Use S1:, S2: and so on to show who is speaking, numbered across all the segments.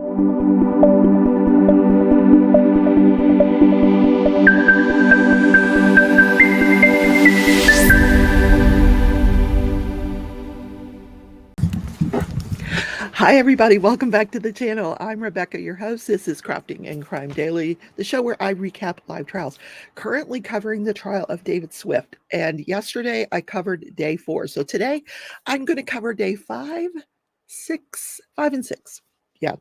S1: Hi, everybody. Welcome back to the channel. I'm Rebecca, your host. This is Crafting and Crime Daily, the show where I recap live trials. Currently covering the trial of David Swift. And yesterday I covered day 4. So today I'm going to cover day 5, 5, and 6. Yeah,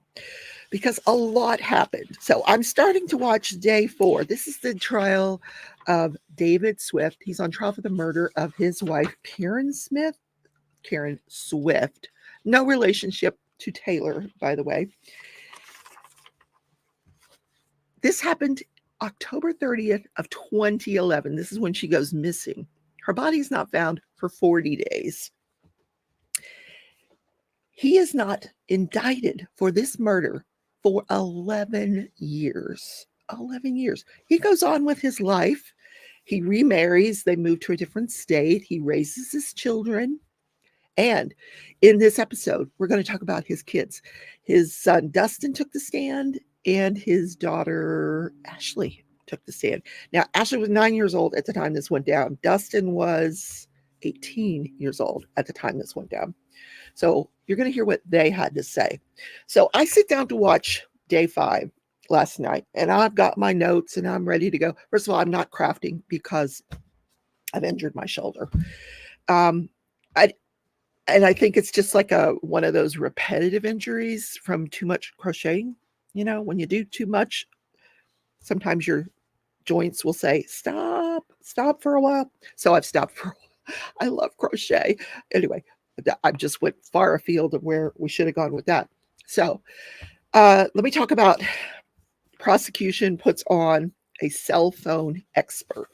S1: because a lot happened. So I'm starting to watch day 4. This is the trial of David Swift. He's on trial for the murder of his wife, Karen Swift. No relationship to Taylor, by the way. This happened October 30th of 2011. This is when she goes missing. Her body is not found for 40 days. He is not indicted for this murder for 11 years. 11 years. He goes on with his life. He remarries. They move to a different state. He raises his children. And in this episode, we're going to talk about his kids. His son, Dustin, took the stand, and his daughter, Ashley, took the stand. Now, Ashley was 9 years old at the time this went down. Dustin was 18 years old at the time this went down. So you're going to hear what they had to say. So I sit down to watch day 5 last night, and I've got my notes, and I'm ready to go. First of all, I'm not crafting because I've injured my shoulder. And I think it's just like one of those repetitive injuries from too much crocheting. You know, when you do too much, sometimes your joints will say, stop for a while. So I've stopped for a while. I love crochet. Anyway, I just went far afield of where we should have gone with that. So let me talk about prosecution puts on a cell phone expert.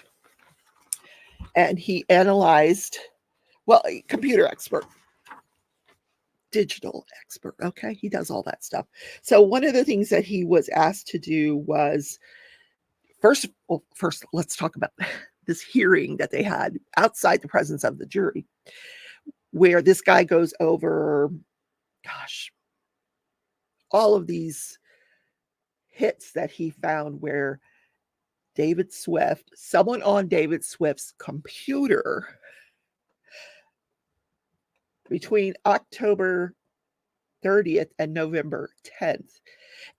S1: And he analyzed, computer expert. Digital expert. Okay. He does all that stuff. So one of the things that he was asked to do was first, let's talk about this hearing that they had outside the presence of the jury, where this guy goes over, all of these hits that he found where someone on David Swift's computer between October 30th and November 10th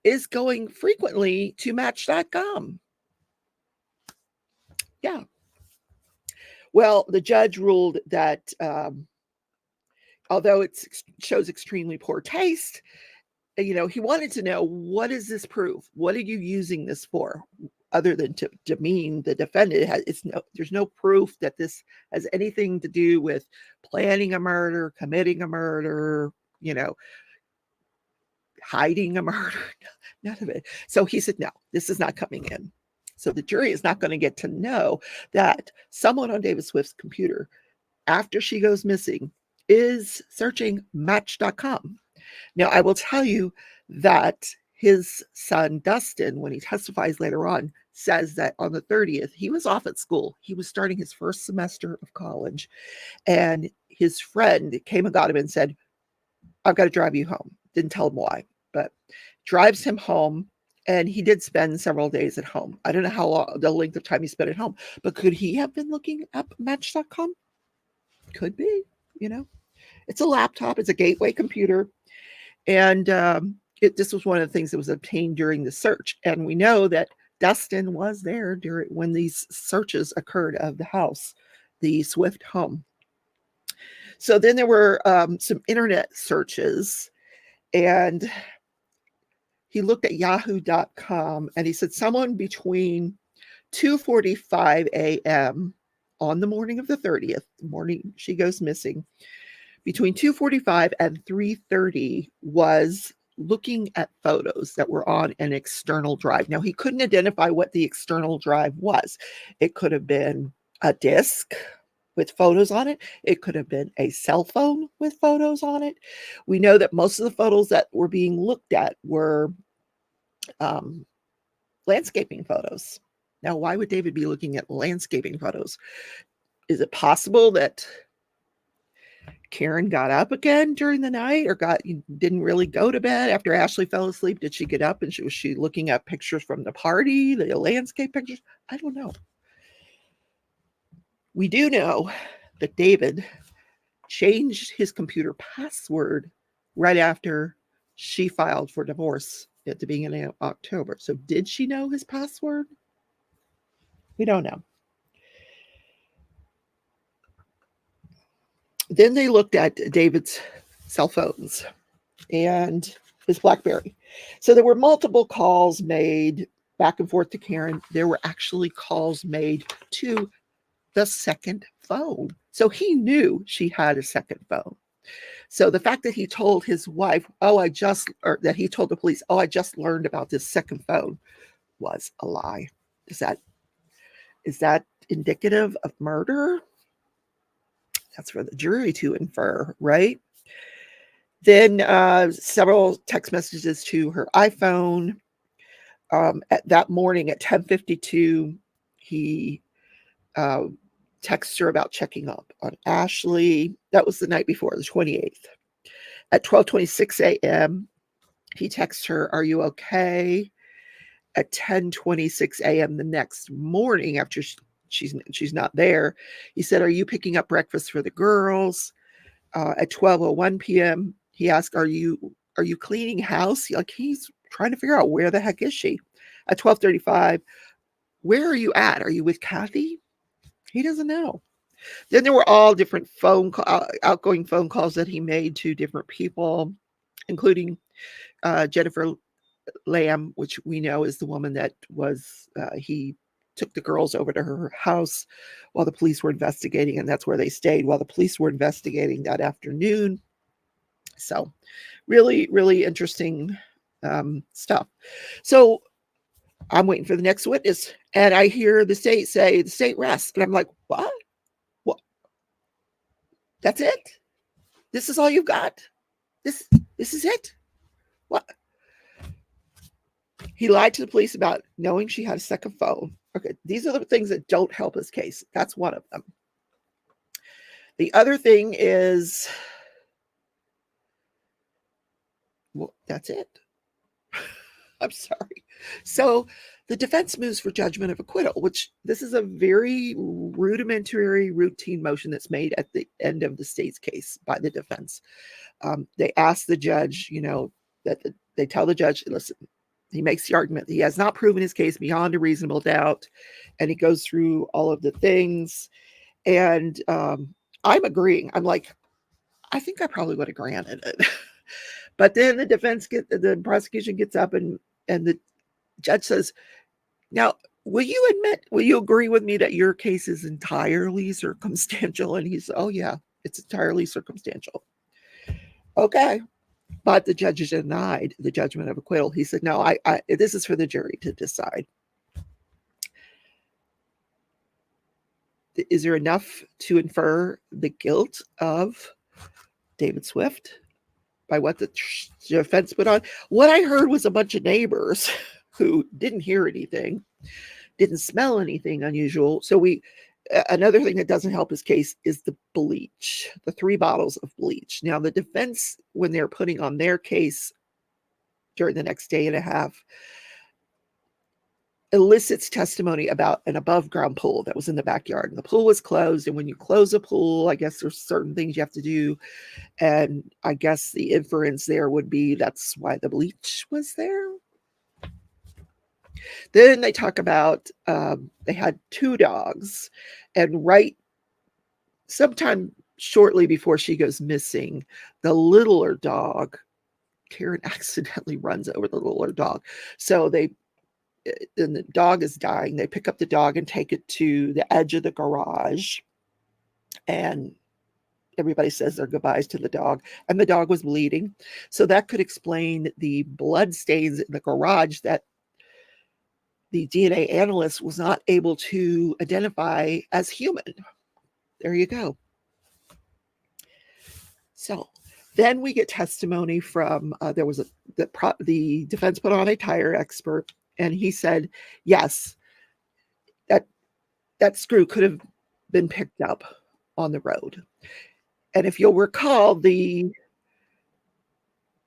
S1: is going frequently to Match.com. Yeah. Well, the judge ruled that although it shows extremely poor taste, he wanted to know, what does this prove? What are you using this for? Other than to demean the defendant, there's no proof that this has anything to do with planning a murder, committing a murder, hiding a murder, none of it. So he said, no, this is not coming in. So the jury is not going to get to know that someone on David Swift's computer, after she goes missing, is searching Match.com. Now, I will tell you that his son, Dustin, when he testifies later on, says that on the 30th, he was off at school. He was starting his first semester of college. And his friend came and got him and said, I've got to drive you home. Didn't tell him why, but drives him home. And he did spend several days at home. I don't know how long, the length of time he spent at home, but could he have been looking up Match.com? Could be, It's a laptop. It's a gateway computer. And this was one of the things that was obtained during the search. And we know that Dustin was there when these searches occurred of the house, the Swift home. So then there were some internet searches, and he looked at yahoo.com, and he said someone between 2:45 a.m. on the morning of the 30th, the morning she goes missing, between 2:45 and 3:30 was looking at photos that were on an external drive. Now, he couldn't identify what the external drive was. It could have been a disk with photos on it. It could have been a cell phone with photos on it. We know that most of the photos that were being looked at were landscaping photos. Now, why would David be looking at landscaping photos? Is it possible that Karen got up again during the night or didn't really go to bed after Ashley fell asleep. Did she get up and was she looking at pictures from the party, the landscape pictures? I don't know. We do know that David changed his computer password right after she filed for divorce at the beginning of October. So did she know his password? We don't know. Then they looked at David's cell phones and his BlackBerry. So there were multiple calls made back and forth to Karen. There were actually calls made to the second phone. So he knew she had a second phone. So the fact that he told his wife, or that he told the police, I just learned about this second phone, was a lie. Is that indicative of murder? That's for the jury to infer, right? Then several text messages to her iPhone. At that morning at 10:52, he texts her about checking up on Ashley. That was the night before, the 28th. At 12:26 a.m., he texts her, "Are you okay?" At 10:26 a.m. the next morning, after she's not there, he said, "Are you picking up breakfast for the girls?" At 12:01 p.m., he asked, "Are you cleaning house?" Like he's trying to figure out where the heck is she. At 12:35, "Where are you at? Are you with Kathy?" He doesn't know. Then there were all different outgoing phone calls that he made to different people, including Jennifer Lamb, which we know is the woman that was, he took the girls over to her house while the police were investigating, and that's where they stayed while the police were investigating that afternoon. So really, really interesting stuff. So I'm waiting for the next witness, and I hear the state say, "The state rests." And I'm like, what? That's it? This is all you've got? This is it? What? He lied to the police about knowing she had a second phone. Okay, these are the things that don't help his case. That's one of them. The other thing is, well, that's it. I'm sorry. So the defense moves for judgment of acquittal, which this is a very rudimentary routine motion that's made at the end of the state's case by the defense. They ask the judge, they tell the judge, listen, he makes the argument that he has not proven his case beyond a reasonable doubt. And he goes through all of the things. And I'm agreeing. I'm like, I think I probably would have granted it. But then the prosecution gets up and the judge says, now, will you agree with me that your case is entirely circumstantial? And he's, oh yeah, it's entirely circumstantial. Okay. But the judge denied the judgment of acquittal. He said, no, this is for the jury to decide. Is there enough to infer the guilt of David Swift by what the defense put on? What I heard was a bunch of neighbors who didn't hear anything, didn't smell anything unusual. So another thing that doesn't help his case is the bleach, the 3 bottles of bleach. Now, the defense, when they're putting on their case during the next day and a half, elicits testimony about an above ground pool that was in the backyard. And the pool was closed. And when you close a pool, I guess there's certain things you have to do. And I guess the inference there would be that's why the bleach was there. Then they talk about they had 2 dogs, and right sometime shortly before she goes missing, the littler dog, Karen accidentally runs over the littler dog. So and the dog is dying. They pick up the dog and take it to the edge of the garage, and everybody says their goodbyes to the dog, and the dog was bleeding. So that could explain the blood stains in the garage that the DNA analyst was not able to identify as human. There you go. So then we get testimony from, the defense put on a tire expert, and he said, yes, that screw could have been picked up on the road. And if you'll recall, the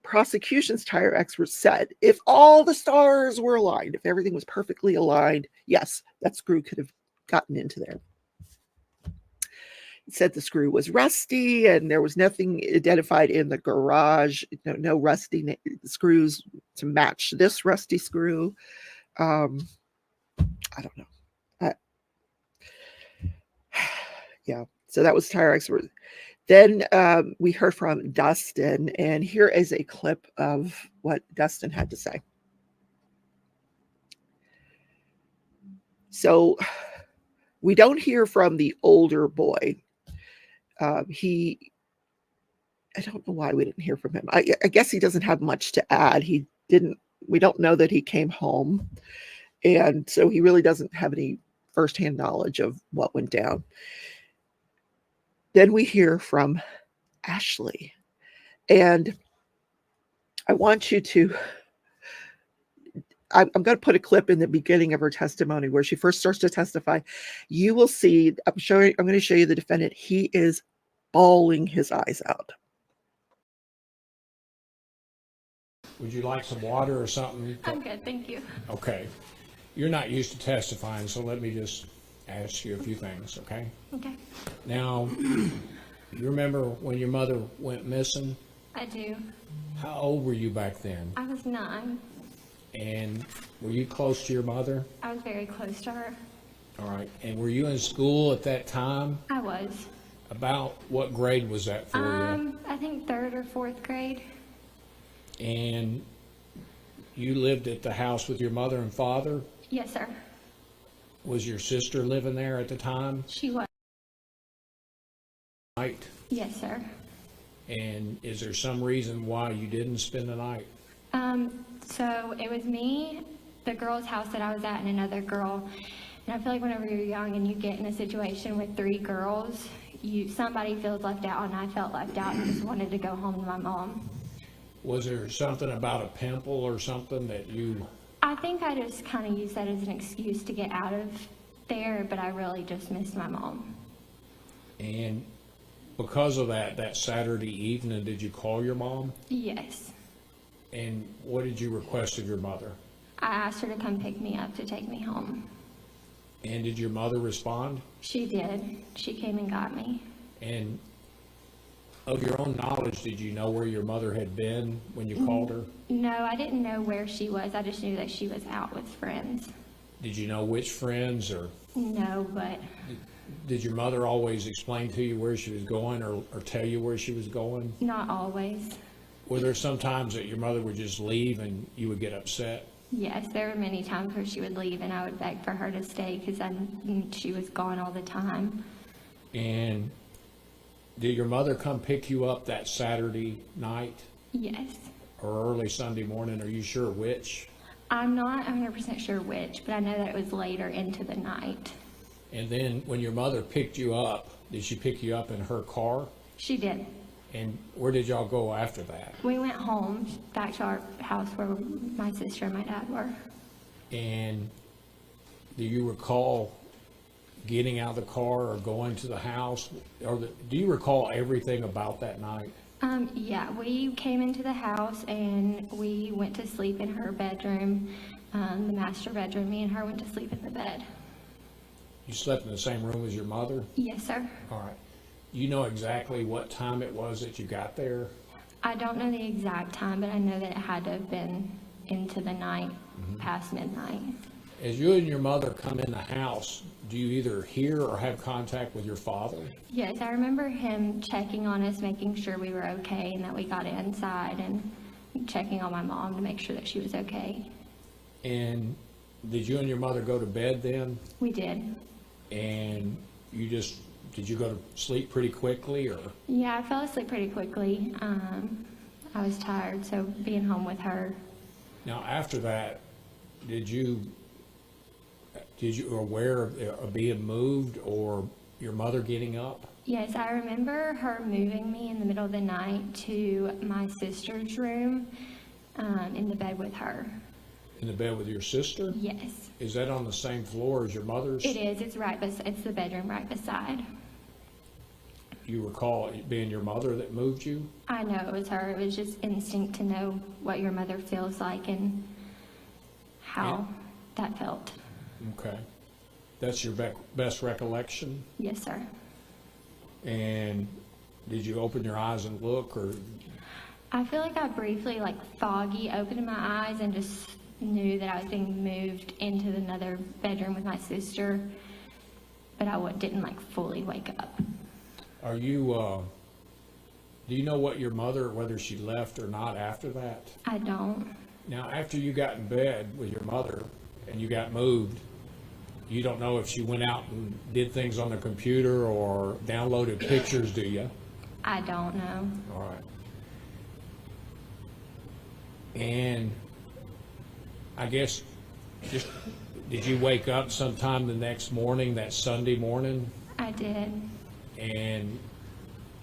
S1: prosecution's tire expert said if all the stars were aligned, if everything was perfectly aligned, yes, that screw could have gotten into there. It said the screw was rusty and there was nothing identified in the garage, no rusty screws to match this rusty screw. I don't know. Yeah, so that was tire expert. Then we heard from Dustin, and here is a clip of what Dustin had to say. So we don't hear from the older boy. I don't know why we didn't hear from him. I guess he doesn't have much to add. We don't know that he came home. And so he really doesn't have any firsthand knowledge of what went down. Then we hear from Ashley. And I want you to, I'm going to put a clip in the beginning of her testimony where she first starts to testify. You will see, I'm going to show you the defendant. He is bawling his eyes out.
S2: Would you like some water or something?
S3: I'm good, thank you.
S2: Okay. You're not used to testifying, so let me just ask you a few things, okay?
S3: Okay.
S2: Now, you remember when your mother went missing?
S3: I do.
S2: How old were you back then?
S3: I was 9.
S2: And were you close to your mother?
S3: I was very close to her.
S2: All right. And were you in school at that time?
S3: I was.
S2: About what grade was that for you?
S3: I think 3rd or 4th grade.
S2: And you lived at the house with your mother and father?
S3: Yes, sir.
S2: Was your sister living there at the time?
S3: She was.
S2: Right.
S3: Yes, sir.
S2: And is there some reason why you didn't spend the night?
S3: So it was me, the girl's house that I was at, and another girl. And I feel like whenever you're young and you get in a situation with 3 girls, somebody feels left out, and I felt left out and just wanted to go home to my mom.
S2: Was there something about a pimple or something that you...
S3: I think I just kind of used that as an excuse to get out of there, but I really just missed my mom.
S2: And because of that Saturday evening, did you call your mom?
S3: Yes.
S2: And what did you request of your mother?
S3: I asked her to come pick me up to take me home.
S2: And did your mother respond?
S3: She did. She came and got me.
S2: And of your own knowledge, did you know where your mother had been when you called her?
S3: No, I didn't know where she was. I just knew that she was out with friends.
S2: Did you know which friends, or
S3: No, but
S2: did your mother always explain to you where she was going, or tell you where she was going?
S3: not always.
S2: Were there some times that your mother would just leave and you would get upset?
S3: Yes, there were many times where she would leave and I would beg for her to stay because she was gone all the time.
S2: And did your mother come pick you up that Saturday night
S3: Yes.
S2: or early Sunday morning? Are you sure which?
S3: I'm not 100% sure which, but I know that it was later into the night.
S2: And then when your mother picked you up, did she pick you up in her car?
S3: She did.
S2: And where did y'all go after that?
S3: We went home, back to our house where my sister and my dad were.
S2: And do you recall getting out of the car or going to the house? Or do you recall everything about that night?
S3: Yeah, we came into the house and we went to sleep in her bedroom, the master bedroom. Me and her went to sleep in the bed.
S2: You slept in the same room as your mother?
S3: Yes, sir.
S2: All right. You know exactly what time it was that you got there?
S3: I don't know the exact time, but I know that it had to have been into the night, past midnight.
S2: As you and your mother come in the house, do you either hear or have contact with your father?
S3: Yes, I remember him checking on us, making sure we were okay and that we got inside, and checking on my mom to make sure that she was okay.
S2: And did you and your mother go to bed then?
S3: We did.
S2: And did you go to sleep pretty quickly, or?
S3: Yeah, I fell asleep pretty quickly. I was tired, so being home with her.
S2: Now, after that, did you aware of being moved or your mother getting up?
S3: Yes, I remember her moving me in the middle of the night to my sister's room, in the bed with her.
S2: In the bed with your sister?
S3: Yes.
S2: Is that on the same floor as your mother's?
S3: It is. It's the bedroom right beside.
S2: you recall it being your mother that moved you?
S3: I know it was her. It was just instinct to know what your mother feels like and how that felt.
S2: Okay. That's your best recollection?
S3: Yes, sir.
S2: And did you open your eyes and look, or?
S3: I feel like I briefly, like foggy, opened my eyes and just knew that I was being moved into another bedroom with my sister, but I didn't like fully wake up.
S2: Are you, do you know what your mother, whether she left or not after that?
S3: I don't.
S2: Now, after you got in bed with your mother and you got moved, you don't know if she went out and did things on the computer or downloaded pictures, do you?
S3: I don't know.
S2: All right. And I guess just, did you wake up sometime the next morning, that Sunday morning?
S3: I did.
S2: And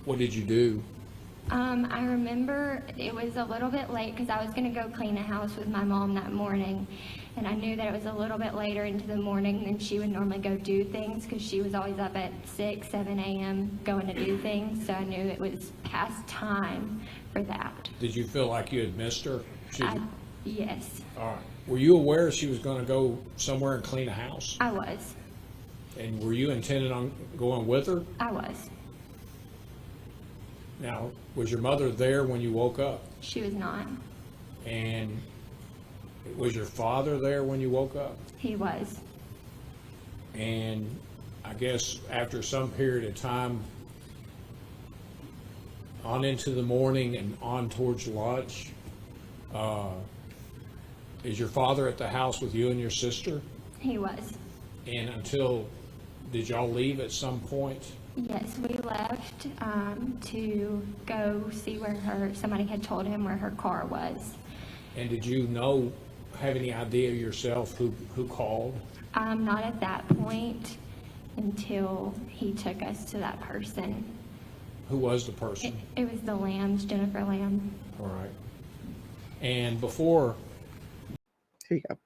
S2: what did you do?
S3: I remember it was a little bit late because I was going to go clean a house with my mom that morning. And I knew that it was a little bit later into the morning than she would normally go do things because she was always up at 6, 7 a.m. going to do things. So I knew it was past time for that.
S2: Did you feel like you had missed her?
S3: Yes,
S2: All right. Were you aware she was going to go somewhere and clean a house?
S3: I was.
S2: And were you intending on going with her?
S3: I was.
S2: Now, was your mother there when you woke up?
S3: She was not.
S2: And was your father there when you woke up?
S3: He was.
S2: And I guess after some period of time, on into the morning and on towards lunch, is your father at the house with you and your sister?
S3: He was.
S2: And did y'all leave at some point?
S3: Yes, we left to go see where somebody had told him where her car was.
S2: And did you have any idea yourself who called?
S3: Not at that point until he took us to that person.
S2: Who was the person?
S3: It was the Lambs, Jennifer Lamb.
S2: All right. And before,
S1: Here you go.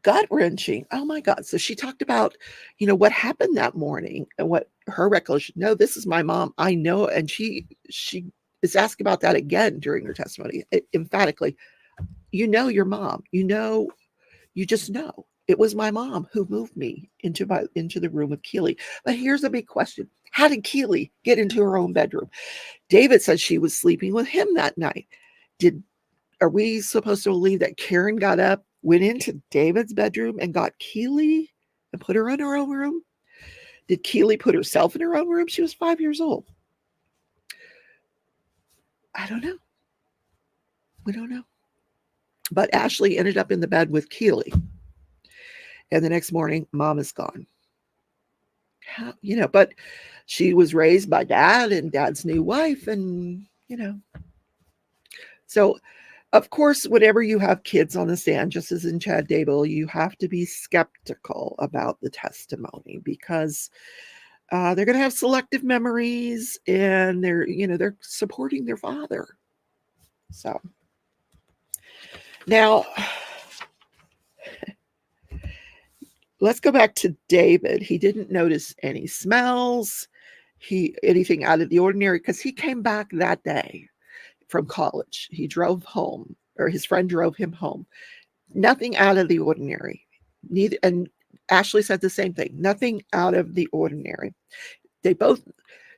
S1: Gut-wrenching. Oh my God. So she talked about, what happened that morning and what her recollection. No, this is my mom. I know. And she is asked about that again during her testimony, emphatically. You know your mom. You just know. It was my mom who moved me into the room with Keely. But here's a big question. How did Keely get into her own bedroom? David said she was sleeping with him that night. Are we supposed to believe that Karen got up, went into David's bedroom and got Keely and put her in her own room? Did Keely put herself in her own room? She was 5 years old. I don't know. We don't know. But Ashley ended up in the bed with Keely. And the next morning, mom is gone. But she was raised by dad and dad's new wife. And, so of course, whenever you have kids on the stand, just as in Chad Daybell, you have to be skeptical about the testimony because they're going to have selective memories and they're supporting their father. So now let's go back to David. He didn't notice any smells, anything out of the ordinary because he came back that day from college. He drove home, or his friend drove him home. Nothing out of the ordinary. And Ashley said the same thing. Nothing out of the ordinary.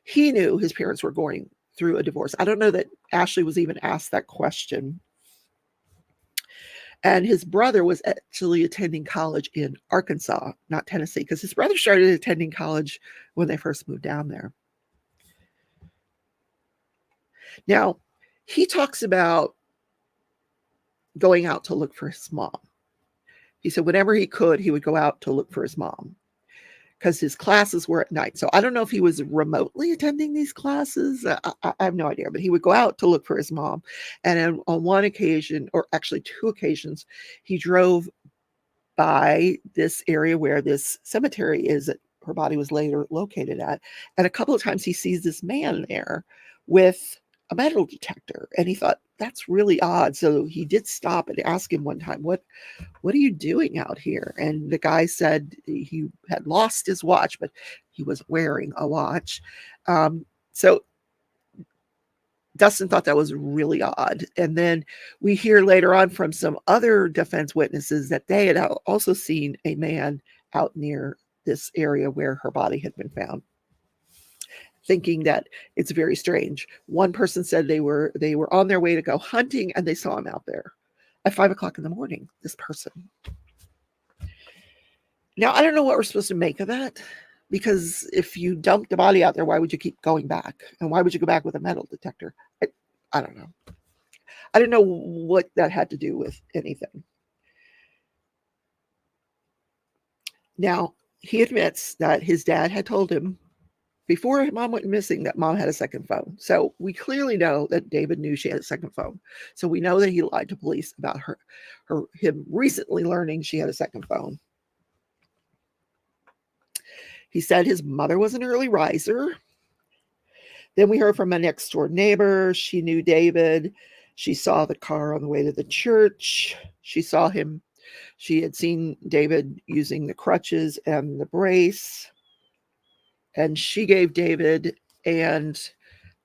S1: He knew his parents were going through a divorce. I don't know that Ashley was even asked that question. And his brother was actually attending college in Arkansas, not Tennessee, because his brother started attending college when they first moved down there. Now, he talks about going out to look for his mom. He said whenever he could, he would go out to look for his mom because his classes were at night. So I don't know if he was remotely attending these classes. I have no idea, but he would go out to look for his mom. And on one occasion, or actually 2 occasions, he drove by this area where this cemetery is that her body was later located at. And a couple of times he sees this man there with a metal detector. And he thought, that's really odd. So he did stop and ask him one time, what are you doing out here? And the guy said he had lost his watch, but he was wearing a watch. So Dustin thought that was really odd. And then we hear later on from some other defense witnesses that they had also seen a man out near this area where her body had been found, thinking that it's very strange. One person said they were on their way to go hunting and they saw him out there at 5 o'clock in the morning, this person. Now, I don't know what we're supposed to make of that, because if you dumped the body out there, why would you keep going back? And why would you go back with a metal detector? I don't know. I didn't know what that had to do with anything. Now, he admits that his dad had told him before mom went missing that mom had a second phone. So we clearly know that David knew she had a second phone. So we know that he lied to police about him recently learning she had a second phone. He said his mother was an early riser. Then we heard from a next door neighbor. She knew David. She saw the car on the way to the church. She saw him. She had seen David using the crutches and the brace. And she gave David and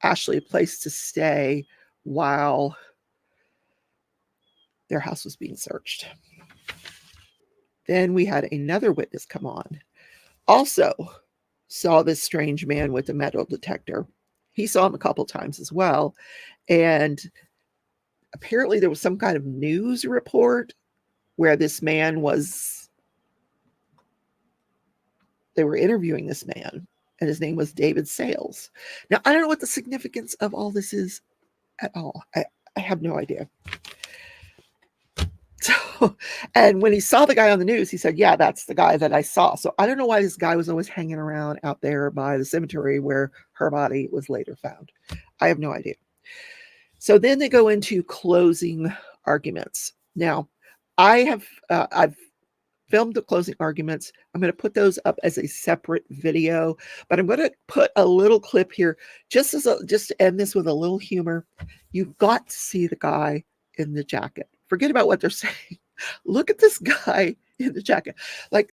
S1: Ashley a place to stay while their house was being searched. Then we had another witness come on. Also saw this strange man with a metal detector. He saw him a couple times as well. And apparently there was some kind of news report where this man they were interviewing this man, and his name was David Sales. Now, I don't know what the significance of all this is at all. I have no idea. So, and when he saw the guy on the news, he said, yeah, that's the guy that I saw. So I don't know why this guy was always hanging around out there by the cemetery where her body was later found. I have no idea. So then they go into closing arguments. Now, I've filmed the closing arguments. I'm going to put those up as a separate video, but I'm going to put a little clip here just to end this with a little humor. You've got to see the guy in the jacket. Forget about what they're saying. Look at this guy in the jacket. Like,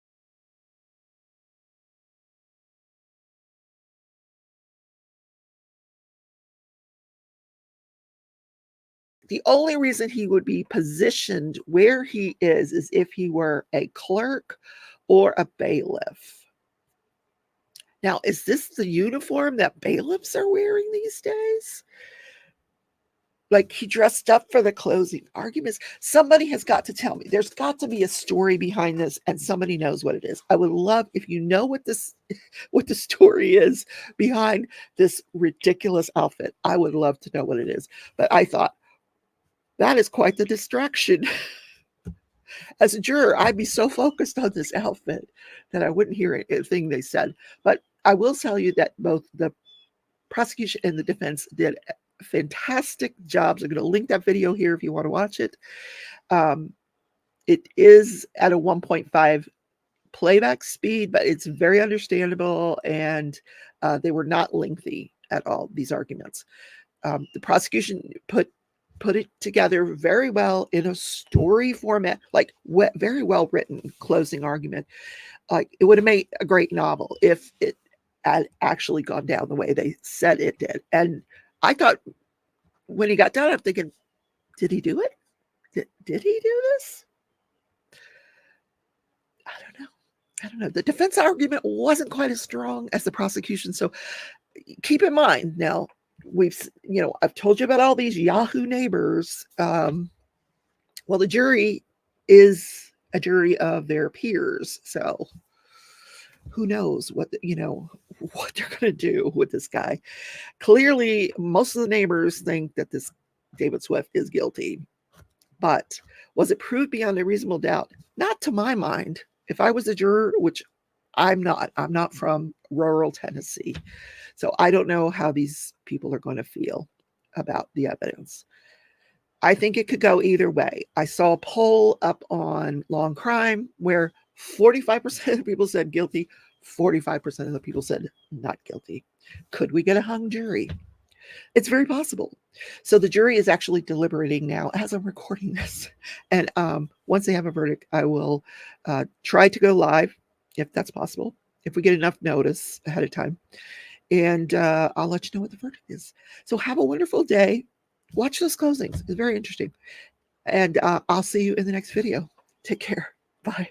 S1: the only reason he would be positioned where he is if he were a clerk or a bailiff. Now, is this the uniform that bailiffs are wearing these days? Like, he dressed up for the closing arguments. Somebody has got to tell me. There's got to be a story behind this, and somebody knows what it is. I would love if you know what the story is behind this ridiculous outfit. I would love to know what it is. But I thought, that is quite the distraction. As a juror, I'd be so focused on this outfit that I wouldn't hear anything they said. But I will tell you that both the prosecution and the defense did fantastic jobs. I'm going to link that video here if you want to watch it. It is at a 1.5 playback speed, but it's very understandable, and they were not lengthy at all, these arguments. The prosecution put it together very well in a story format, like very well written closing argument. Like, it would have made a great novel if it had actually gone down the way they said it did. And I thought when he got done, I'm thinking, did he do it? Did he do this? I don't know. The defense argument wasn't quite as strong as the prosecution. So keep in mind now, I've told you about all these Yahoo neighbors. Well, the jury is a jury of their peers. So who knows what they're going to do with this guy. Clearly, most of the neighbors think that this David Swift is guilty. But was it proved beyond a reasonable doubt? Not to my mind. If I was a juror, which I'm not from rural Tennessee, so I don't know how these people are going to feel about the evidence. I think it could go either way. I saw a poll up on Long Crime where 45% of the people said guilty, 45% of the people said not guilty. Could we get a hung jury? It's very possible. So the jury is actually deliberating now as I'm recording this. And once they have a verdict, I will try to go live if that's possible, if we get enough notice ahead of time. And I'll let you know what the verdict is. So have a wonderful day. Watch those closings. It's very interesting. And I'll see you in the next video. Take care. Bye.